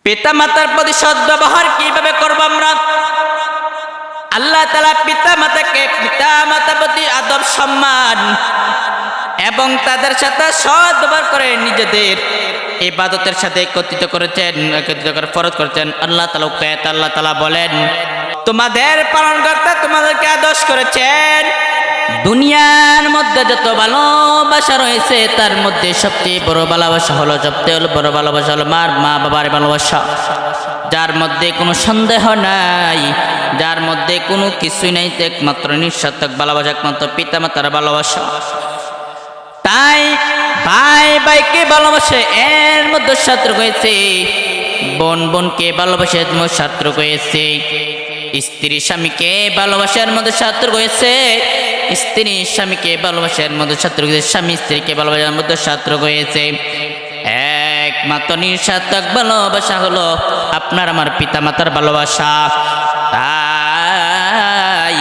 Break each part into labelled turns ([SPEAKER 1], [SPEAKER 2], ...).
[SPEAKER 1] পিতা মাতার প্রতি সদ্ব্যবহার কিভাবে করব আমরা? আল্লাহ তাআলা পিতা মাতার প্রতি আদব সম্মান এবং তাদের সাথে সদ্ব্যবহার করে নিজেদের ইবাদতের সাথে একত্রিত করে ফরজ করেছেন। আল্লাহ তাআলা বলেন, তোমাদের পালনকর্তা তোমাদেরকে আদেশ করেছেন, দুনিয়ার মধ্যে যত ভালোবাসা রয়েছে তার মধ্যে সবচেয়ে বড় ভালোবাসা হলো মা বাবার ভালোবাসা, যার মধ্যে কোনো সন্দেহ নাই, যার মধ্যে কোনো কিছুই নাই, একমাত্র নিঃস্বার্থক ভালোবাসা, একমাত্র পিতা মাতার ভালোবাসা। তাই ভাই ভাইকে ভালোবাসে, এর মধ্যে শত্রু হয়েছে, বোন বোনকে ভালোবাসে, এর মধ্যে শত্রু হয়েছে, স্ত্রী স্বামীকে ভালোবাসার মধ্যে শত্রু হয়েছে, স্ত্রী স্বামীকে ভালোবাসার মধ্যে শত্রু হয়েছে, স্বামী স্ত্রীকে ভালোবাসার মধ্যে শত্রু হয়েছে। একমাত্র নিঃস্বার্থক ভালোবাসা হলো আপনার আমার পিতা মাতার ভালোবাসা। তাই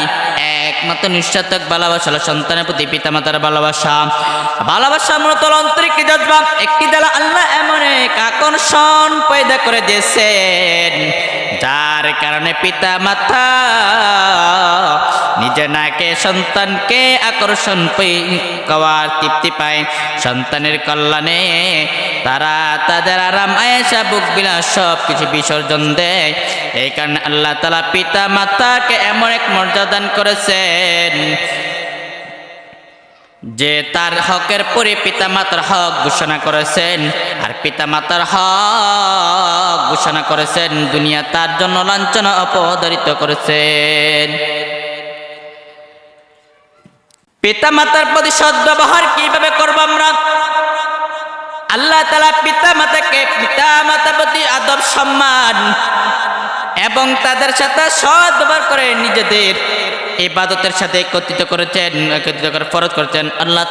[SPEAKER 1] একমাত্র নিঃস্বার্থক ভালোবাসা হলো সন্তানের প্রতি পিতা মাতার ভালোবাসা। ভালোবাসা মূলত আন্তরিক জজবা, একটি দ্বারা আল্লাহ এমন এক আকর্ষণ পয়দা করে দিয়েছেন, যার কারণে পিতা মাতা নিজে নাকে সন্তানকে আকর্ষণ পাওয়ার তৃপ্তি পায়, সন্তানের কল্যাণে তারা তাদের আরাম আয়েশা বুক বিলাস সব কিছু বিসর্জন দেয়। এই কারণে আল্লাহ তাআলা পিতা মাতাকে এমন এক মর্যাদা দান করেছেন যে তার হকের পরে পিতা মাতার হক ঘোষণা করেছেন, আর পিতা মাতার হক ঘোষণা করেছেন, দুনিয়া তার জন্য লাঞ্ছনা অপদরিত করেছেন। পিতা মাতার প্রতি সদ্ব্যবহার কিভাবে করব আমরা? আল্লাহ তাআলা পিতা মাতার প্রতি আদব সম্মান এবং তাদের সাথে সদ্ব্যবহার করে নিজেদের ইবাদতের সাথে একত্রিত করে ফরজ করেছেন। আল্লাহ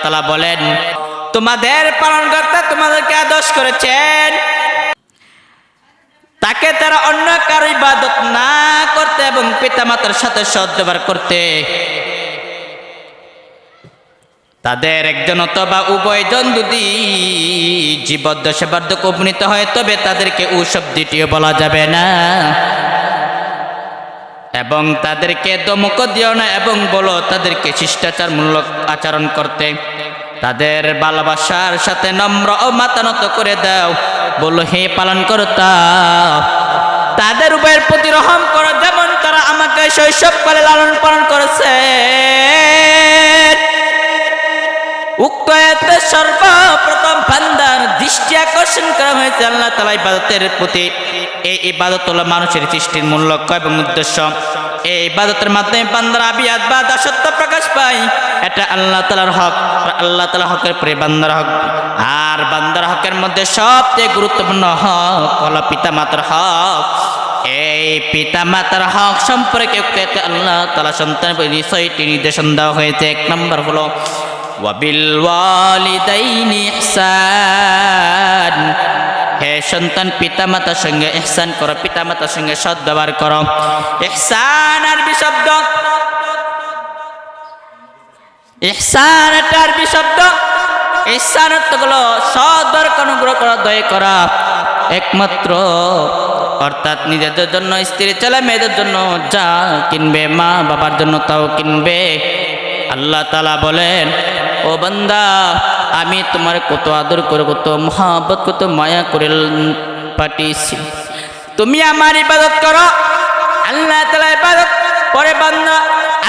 [SPEAKER 1] তাআলা বলেন, তোমাদের পালনকর্তা তোমাদেরকে আদেশ করেছেন, তাকে তারা অন্য কারো ইবাদত না করতে এবং পিতা মাতার সাথে সদ্ব্যবহার করতে। তাদের একজন অথবা উভয়জন যদি জীবদ্দশা বার্ধক্যে উপনীত হয় তবে তাদেরকে ও শব্দটিও বলা যাবে না, এবং তাদেরকে দমক দিও না এবং বলো তাদেরকে শিষ্টাচারমূলক আচরণ করতে। তাদের ভালোবাসার সাথে নম্র ও মাথা নত করে দাও, বলো হে পালনকর্তা তাদের উভয়ের প্রতি রহম করো, যেমন তারা আমাকে শৈশবকালে লালন পালন করেছে। উক্ত আয়াতে সর্বপ্রথম বান্দার দৃষ্টি আকর্ষণ করা হয়েছে আল্লাহ তাআলা ইবাদতের প্রতি। এই ইবাদত হলো মানুষের সৃষ্টির মূল লক্ষ্য এবং উদ্দেশ্য। এই ইবাদতের মাধ্যমে বান্দার আবিয়াত বা দাসত্ব প্রকাশ পায়, এটা আল্লাহ তাআলার হক। আল্লাহ তাআলার হকের পরে বান্দার হক, আর বান্দার হকের মধ্যে সবচেয়ে গুরুত্বপূর্ণ হক হলো পিতা মাতার হক। এই পিতা মাতার হক সম্পর্কে আল্লাহ তাআলা সন্তানের বিষয়টি নির্দেশন দেওয়া হয়েছে। এক নম্বর হলো ওয়াবিল ওয়ালিদাইনি ইহসান, হে সন্তান পিতা মাতার সঙ্গে ইহসান করো, পিতা মাতার সঙ্গে সদ্ব্যবহার করো। ইহসান আরবি শব্দ, ইহসান একটা আরবি শব্দ। ইহসান অর্থ হলো সদ্ব্যবহার, অনুগ্রহ করা, দয়া করা। একমাত্র অর্থাৎ নিজেদের জন্য, স্ত্রী ছেলে মেয়েদের জন্য যা কিনবে, মা বাবার জন্য তাও কিনবে। আল্লাহ তাআলা বলেন, ও বান্দা আমি তোমার কত আদর করে, কত মহব্বত, কত মায়া করে পাঠিয়েছি, তুমি আমার ইবাদত করো। আল্লাহ তাআলা ইবাদত করে বান্দা।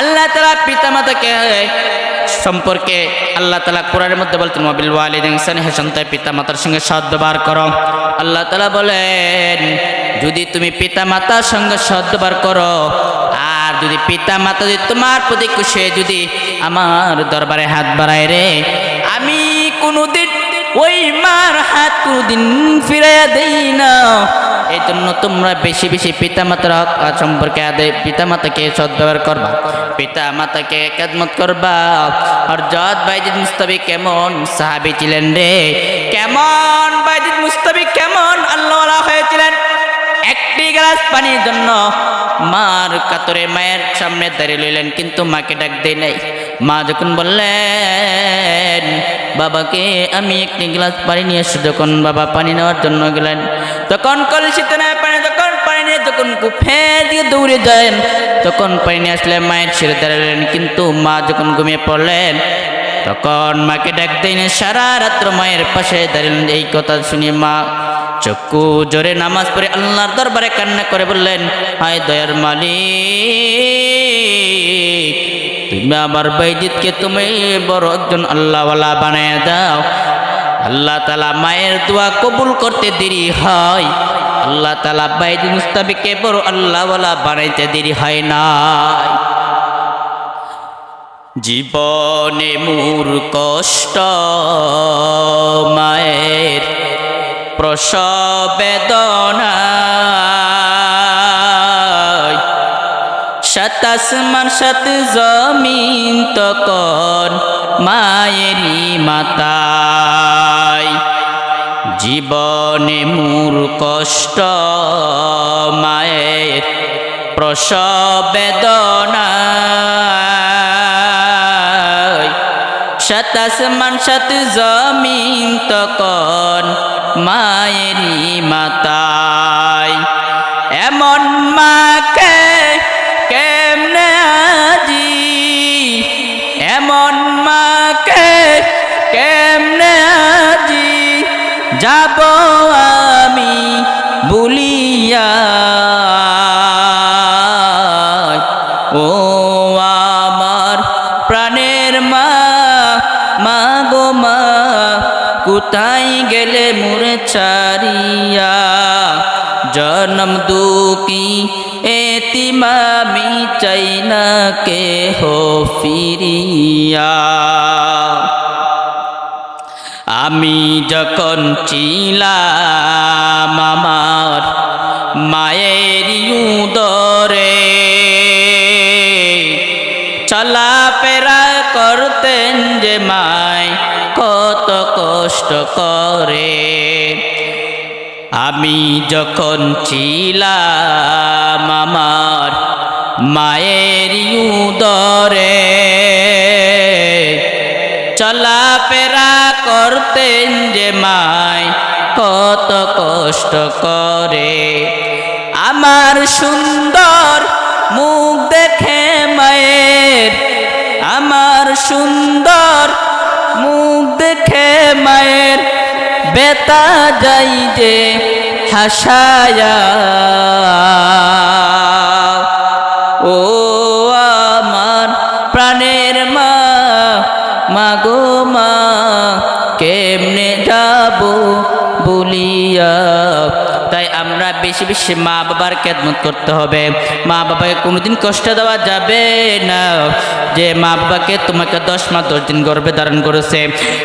[SPEAKER 1] আল্লাহ তাআলা পিতা মাতাকে সম্পর্কে আল্লাহ তাআলা কোরআনের মধ্যে বলতেন, ওয়াবিল ওয়ালিদাইনি ইহসান, হে সন্তান পিতা মাতার সঙ্গে সদ্ব্যবহার করো। আল্লাহ তাআলা বলেন, যদি তুমি পিতা মাতার সঙ্গে সদ্ব্যবহার করো, আর যদি পিতা মাতা যদি তোমার প্রতি খুশি, যদি আমার দরবারে হাত বাড়ায় রে, আমি কোনোদিন ওই মার হাত কোনোদিন ফিরাইয়া দেই না। এই জন্য তোমরা বেশি বেশি পিতা মাতার হক সম্পর্কে পিতা মাতাকে সদ্ব্যবহার করবা, পিতা মাতাকে খেদমত করবা। হযরত বাইজিদ মুস্তাবি কেমন সাহাবী ছিলেন রে, কেমন বাইজিদ মুস্তাবি কেমন আল্লাহওয়ালা হয়েছিলেন। একটি গ্লাস পানির জন্য মার কাতরে মায়ের সামনে দাঁড়িয়ে লইলেন, কিন্তু মাকে ডাক দেয় নাই। মা যখন বললেন বাবাকে আমি একটি গ্লাস পানি নিয়ে এসে, যখন বাবা পানি নেওয়ার জন্য গেলেন, তখন কলসিতে নেয় পানি, তখন পানি নিয়ে যখন কুফে দিয়ে দৌড়ে যায়, তখন পানি নিয়ে আসলে মায়ের ছেড়ে দাঁড়ালেন, কিন্তু মা যখন ঘুমিয়ে পড়লেন তখন মাকে ডাক দেয়নি। সারা রাত্র মায়ের পাশে দাঁড়িলেন। এই কথা শুনে মা চক্ষু জোরে নামাজ পড়ে আল্লাহর দরবারে কান্না করে বললেন, হায় দয়ার মালিক, তুমি আমার বাইজিৎকে তুমি বড় একজন আল্লাহওয়ালা বানায় দাও। আল্লাহ তাআলা মায়ের দোয়া কবুল করতে দেরি হয়, আল্লাহ তাআলা বাইজিৎ মুস্তাফিকে বড় আল্লাহওয়ালা বানাইতে দেরি হয় না। জীবনে মোর কষ্ট মায়ের প্রসব বেদনা, সাত আসমান সাত জমিন তখন মায়েরই মাতায়। জীবনে মোর কষ্ট মায়ের প্রসব বেদনা, সাত আসমান সাত জমিন তখন মায়েরই মাতায়। এমন মাকে কেমনে আজি, এমন মাকে কেমনে আজি যাব আমি ভুলিয়া। ও আমার প্রাণের মা, মা গো মা, কোথায় গেলে মোরে ছাড়িয়া। জনম দুঃখী এতিমামি চাই না কেহ ফিরিয়া। আমি যখন ছিলাম আমার মায়ের উদরে, চলাফেরা করতেন যে মায় কত কষ্ট করে। আমি যখন ছিলাম আমার মায়ের উদরে, চলাফেরা করতেন যে মায় কত কষ্ট করে। আমার সুন্দর মুখ দেখে মায়ের, আমার সুন্দর মুখ দেখে মায়ের বেতা যাই যে হাসায়া। ও আমার প্রাণের মা, মা গো মা, কেমনে যাব বলিয়া। তাই আমরা বেশি বেশি মা বাবার খেদমত করতে হবে। মা বাবাকে কোনোদিন কষ্ট দেওয়া যাবে না। যে মা বাবাকে তোমাকে 10 মাস 10 দিন গর্ভে ধারণ করেছে,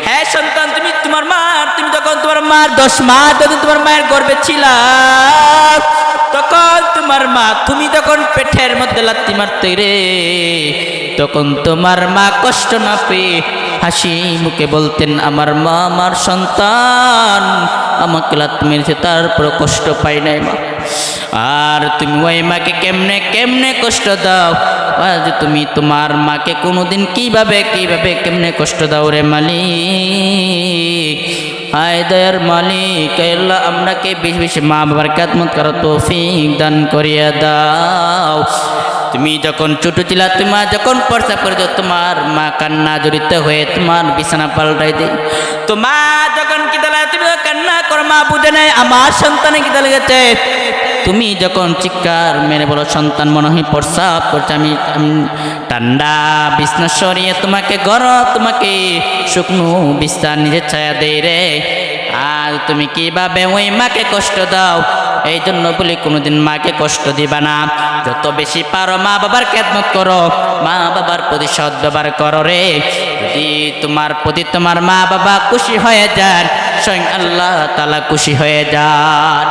[SPEAKER 1] হ্যাঁ সন্তান, তুমি তোমার মা, তুমি যখন তোমার মার 10 মাস যখন তোমার মায়ের গর্ভে ছিলা, তখন তোমার মা, তুমি তখন পেটের মধ্যে লাথি মারতে রে, তখন তোমার মা কষ্ট না পেয়ে হাসি মুখে বলতেন, আমার মা আমার সন্তান আমাকে লাথি মেরেছে, তারপর কষ্ট পাই নাই মা। আর তুমি ওই মাকে কেমনে কেমনে কষ্ট দাও, আজ তুমি তোমার মাকে কোনোদিন কিভাবে কিভাবে কেমনে কষ্ট দাও রে মালিক। হায় দয়ার মালিক, আল্লাহ আমরাকে বেশি বেশি মা বাবার খেদমত করার তৌফিক দান করিয়া দাও। তুমি যখন ছোট ছিলা, তোমার যখন পর্চা করে দাও, তোমার মা কান্না জড়িত হয়ে তোমার বিছানা পাল্টাই দেয়। তোমার যখন কিতা লাগে, তুমি কান্না করো, মা বুঝে নেয় আমার সন্তানে কিতা লেগেছে। তুমি যখন চিৎকার মেরে বলো, সন্তান মনে হয় প্রস্রাব করছে, আমি ঠান্ডা বিছনা সরিয়ে তোমাকে গরম, তোমাকে শুকনো বিছানা নিজের ছায়া দেয় রে। আর তুমি কিভাবে ওই মাকে কষ্ট দাও, এই জন্য বলি কোনোদিন মাকে কষ্ট দিবা না। যত বেশি পারো মা বাবার খেদমত করো, মা বাবার প্রতি সৎ ব্যবহার করো রে। যদি তোমার প্রতি তোমার মা বাবা খুশি হয়ে যান, স্বয়ং আল্লাহ তাআলা খুশি হয়ে যান।